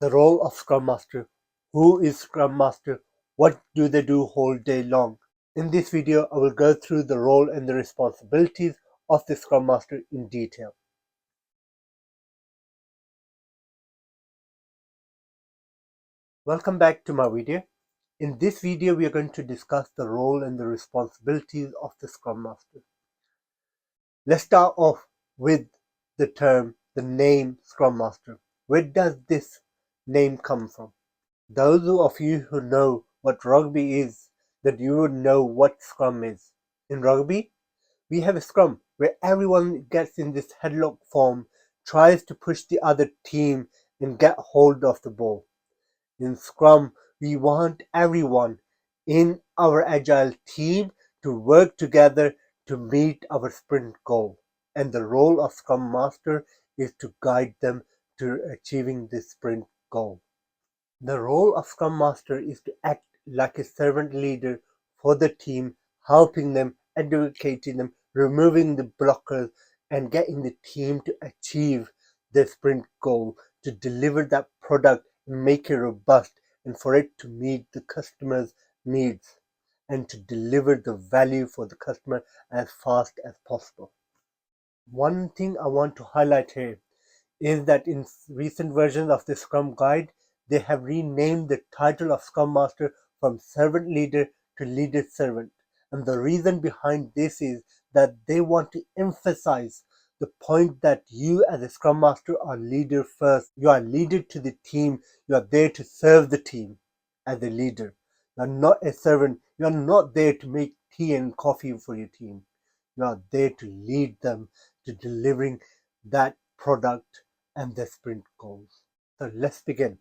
The role of Scrum Master. Who is Scrum Master? What do they do whole day long? In this video, I will go through the role and the responsibilities of the Scrum Master in detail. Welcome back to my video. In this video, we are going to discuss the role and the responsibilities of the Scrum Master. Let's start off with the name Scrum Master. Where does this name come from? Those of you who know what rugby is, that you would know what Scrum is. In rugby, we have a Scrum where everyone gets in this headlock form, tries to push the other team and get hold of the ball. In Scrum, we want everyone in our Agile team to work together to meet our sprint goal. And the role of Scrum Master is to guide them to achieving this sprint goal. The role of Scrum Master is to act like a servant leader for the team, helping them, educating them, removing the blockers, and getting the team to achieve their sprint goal, to deliver that product and make it robust, and for it to meet the customer's needs, and to deliver the value for the customer as fast as possible. One thing I want to highlight here is that in recent versions of the Scrum Guide, they have renamed the title of Scrum Master from Servant Leader to Leader Servant. And the reason behind this is that they want to emphasize the point that you as a Scrum Master are leader first. You are leader to the team. You are there to serve the team as a leader. You are not a servant. You are not there to make tea and coffee for your team. You are there to lead them to delivering that product and their sprint goals. So let's begin.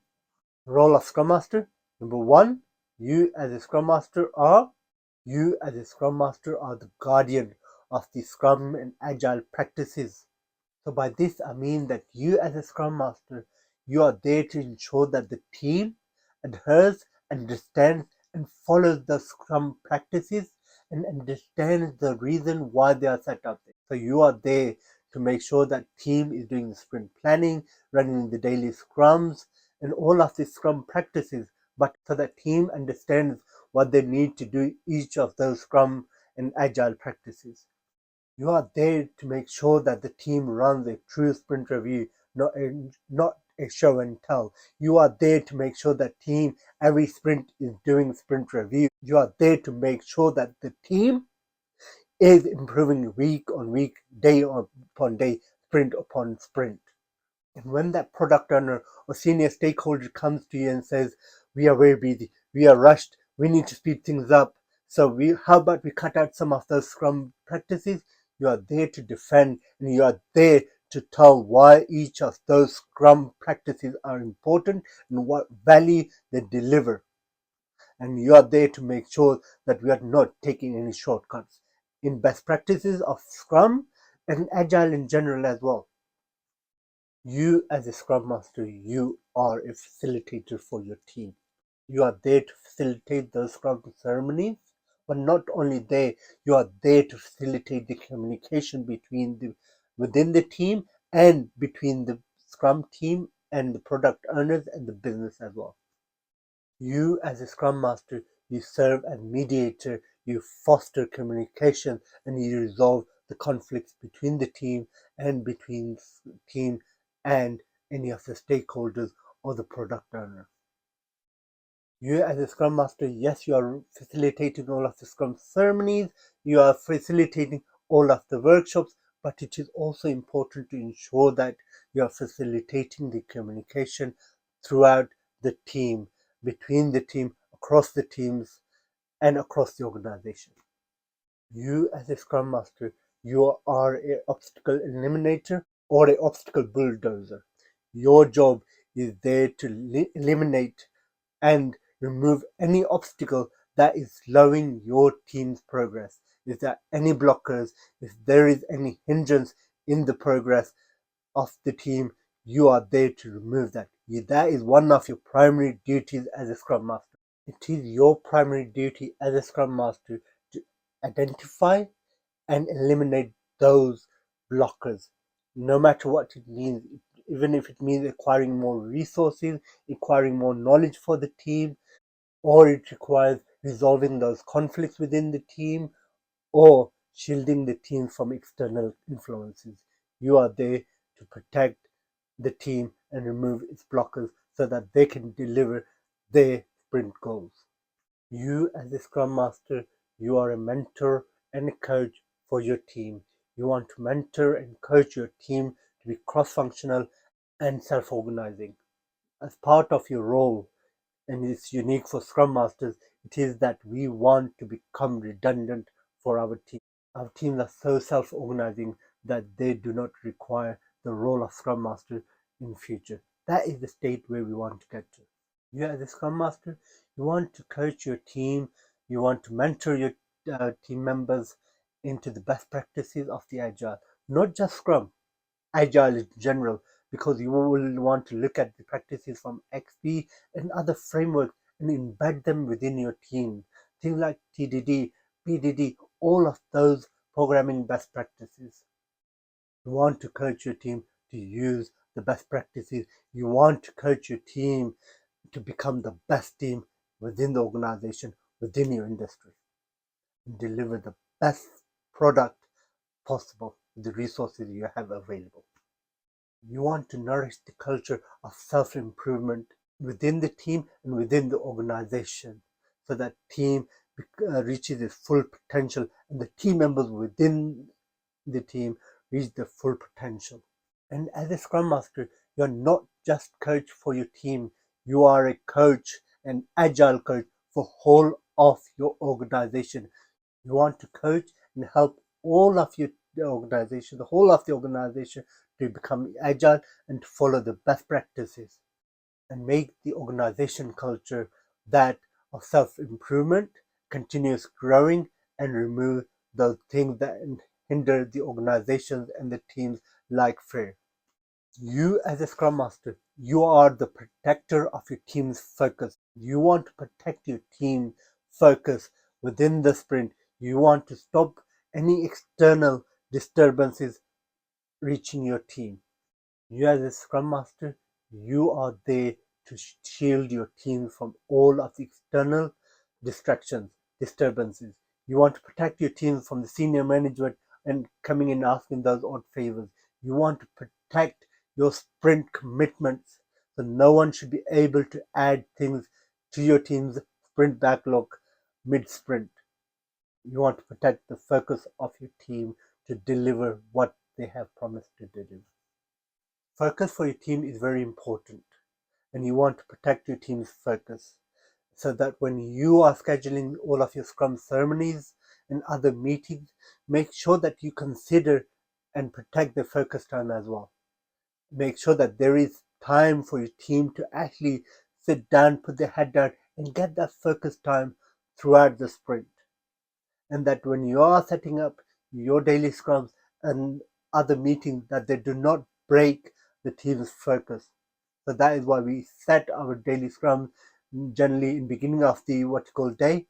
Role of Scrum Master. Number one, you as a Scrum Master are the guardian of the Scrum and Agile practices. So by this I mean that you as a Scrum Master, you are there to ensure that the team adheres, understands and follows the Scrum practices and understands the reason why they are set up there. So you are there to make sure that team is doing the sprint planning, running the daily scrums and all of the Scrum practices, but so that team understands what they need to do each of those Scrum and Agile practices. You are there to make sure that the team runs a true sprint review, not a show and tell. You are there to make sure that team every sprint is doing sprint review. You are there to make sure that the team is improving week on week, day upon day, sprint upon sprint. And when that product owner or senior stakeholder comes to you and says, we are very busy, we are rushed, we need to speed things up, so how about we cut out some of those Scrum practices? You are there to defend and you are there to tell why each of those Scrum practices are important and what value they deliver. And you are there to make sure that we are not taking any shortcuts in best practices of Scrum and Agile in general as well. You as a Scrum Master, you are a facilitator for your team. You are there to facilitate those Scrum ceremonies, but not only there, you are there to facilitate the communication within the team and between the Scrum team and the product owners and the business as well. You as a Scrum Master, you serve as mediator, you foster communication and you resolve the conflicts between the team and between the team and any of the stakeholders or the product owner. You as a Scrum Master, yes, you are facilitating all of the Scrum ceremonies, you are facilitating all of the workshops, but it is also important to ensure that you are facilitating the communication throughout the team, between the team, across the teams, and across the organization. You as a Scrum Master, you are an obstacle eliminator or an obstacle bulldozer. Your job is there to eliminate and remove any obstacle that is slowing your team's progress. If there are any blockers, if there is any hindrance in the progress of the team, you are there to remove that. That is one of your primary duties as a Scrum Master. It is your primary duty as a Scrum Master to identify and eliminate those blockers, no matter what it means. even if it means acquiring more resources, acquiring more knowledge for the team, or it requires resolving those conflicts within the team, or shielding the team from external influences. You are there to protect the team and remove its blockers so that they can deliver their sprint goals. You, as a Scrum Master, you are a mentor and a coach for your team. You want to mentor and coach your team to be cross-functional and self-organizing. As part of your role, and it's unique for Scrum Masters, it is that we want to become redundant for our team. Our teams are so self-organizing that they do not require the role of Scrum Master in future. That is the state where we want to get to. You as a Scrum Master, you want to coach your team, you want to mentor your team members into the best practices of the Agile, not just Scrum, Agile in general, because you will want to look at the practices from XP and other frameworks and embed them within your team. Things like TDD, PDD, all of those programming best practices. You want to coach your team to use the best practices. You want to coach your team to become the best team within the organization, within your industry, and deliver the best product possible with the resources you have available. You want to nourish the culture of self-improvement within the team and within the organization so that team reaches its full potential and the team members within the team reach their full potential. And as a Scrum Master, you're not just coach for your team, you are a coach, an agile coach for whole of your organization. You want to coach and help all of your organization, the whole of the organization to become agile and to follow the best practices and make the organization culture that of self-improvement, continuous growing, and remove those things that hinder the organizations and the teams like fear. You as a Scrum Master, you are the protector of your team's focus. You want to protect your team focus within the sprint. You want to stop any external disturbances reaching your team. You as a Scrum Master, you are there to shield your team from all of the external distractions, disturbances. You want to protect your team from the senior management and coming and asking those odd favors. You want to protect your sprint commitments so no one should be able to add things to your team's sprint backlog mid-sprint. You want to protect the focus of your team to deliver what they have promised to deliver. Focus for your team is very important, and you want to protect your team's focus so that when you are scheduling all of your Scrum ceremonies and other meetings, make sure that you consider and protect the focus time as well. Make sure that there is time for your team to actually sit down, put their head down, and get that focus time throughout the sprint. And that when you are setting up your daily scrums and other meetings, that they do not break the team's focus. So that is why we set our daily scrums generally in beginning of the what you call day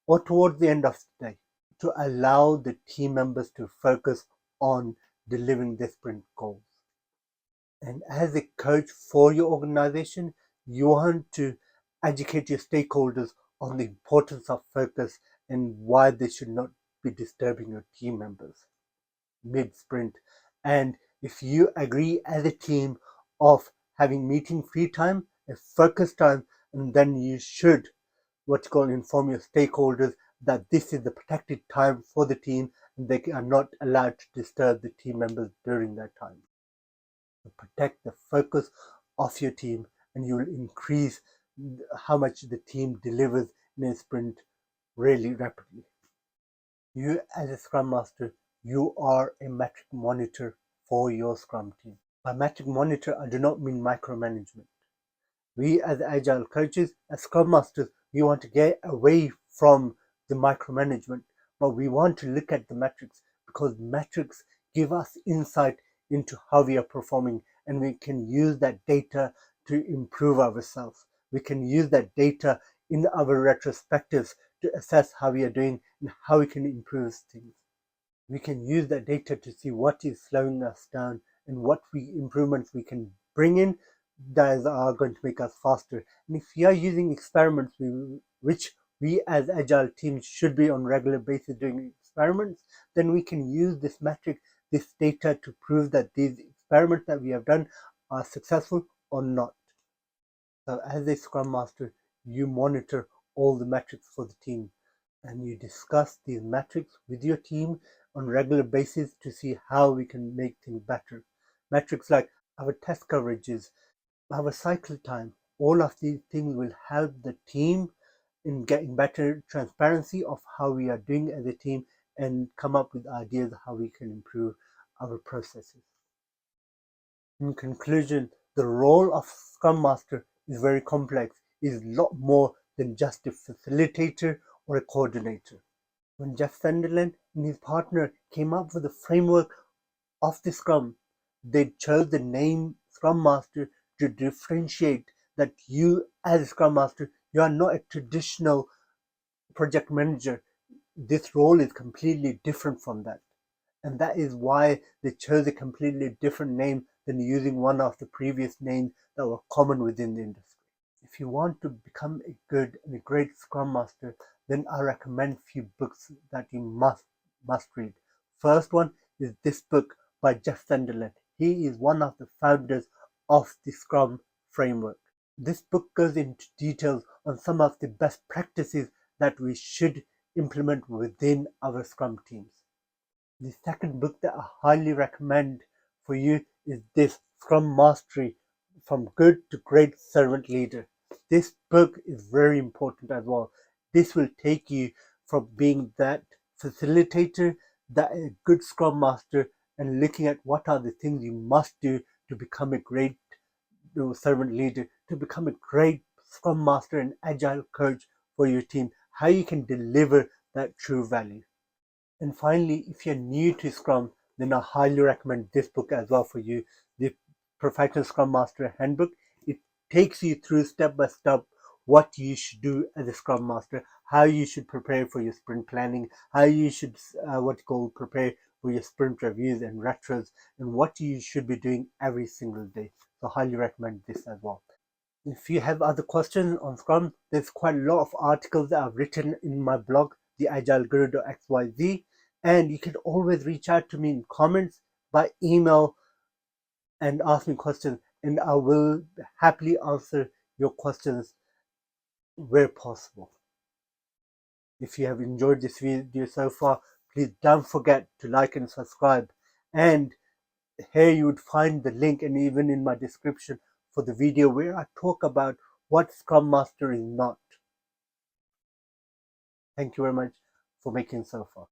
or towards the end of the day to allow the team members to focus on delivering their sprint goals. And as a coach for your organization, you want to educate your stakeholders on the importance of focus and why they should not be disturbing your team members mid-sprint. And if you agree as a team of having meeting free time, a focus time, and then you should what you call inform your stakeholders that this is the protected time for the team and they are not allowed to disturb the team members during that time. Protect the focus of your team and you will increase how much the team delivers in a sprint really rapidly. You as a Scrum Master, you are a metric monitor for your Scrum team. By metric monitor, I do not mean micromanagement. We as Agile coaches, as Scrum Masters, we want to get away from the micromanagement, but we want to look at the metrics because metrics give us insight into how we are performing and we can use that data to improve ourselves. We can use that data in our retrospectives to assess how we are doing and how we can improve things. We can use that data to see what is slowing us down and what improvements we can bring in that are going to make us faster. And if we are using experiments, which we as agile teams should be on regular basis doing experiments, then we can use this metric, this data to prove that these experiments that we have done are successful or not. So as a Scrum Master, you monitor all the metrics for the team and you discuss these metrics with your team on regular basis to see how we can make things better. Metrics like our test coverages, our cycle time, all of these things will help the team in getting better transparency of how we are doing as a team and come up with ideas how we can improve our processes. In conclusion, the role of Scrum Master is very complex, is a lot more than just a facilitator or a coordinator. When Jeff Sunderland and his partner came up with the framework of the Scrum, they chose the name Scrum Master to differentiate that you as a Scrum Master, you are not a traditional project manager. This role is completely different from that. And that is why they chose a completely different name than using one of the previous names that were common within the industry. If you want to become a good and a great Scrum Master, then I recommend few books that you must read. First one is this book by Jeff Sunderland. He is one of the founders of the Scrum framework. This book goes into details on some of the best practices that we should implement within our Scrum teams. The second book that I highly recommend for you is this Scrum Mastery, From Good to Great Servant Leader. This book is very important as well. This will take you from being that facilitator, that a good Scrum Master, and looking at what are the things you must do to become a great servant leader, to become a great Scrum Master and Agile coach for your team, how you can deliver that true value. And finally, if you're new to Scrum, then I highly recommend this book as well for you, the Professional Scrum Master Handbook. It takes you through step by step what you should do as a Scrum Master, how you should prepare for your sprint planning, how you should prepare for your sprint reviews and retros, and what you should be doing every single day. So highly recommend this as well. If you have other questions on Scrum, there's quite a lot of articles that I've written in my blog, theagileguru.xyz, and you can always reach out to me in comments by email and ask me questions, and I will happily answer your questions where possible. If you have enjoyed this video so far, please don't forget to like and subscribe. And here you would find the link, and even in my description, for the video where I talk about what Scrum Master is not. Thank you very much for making so far.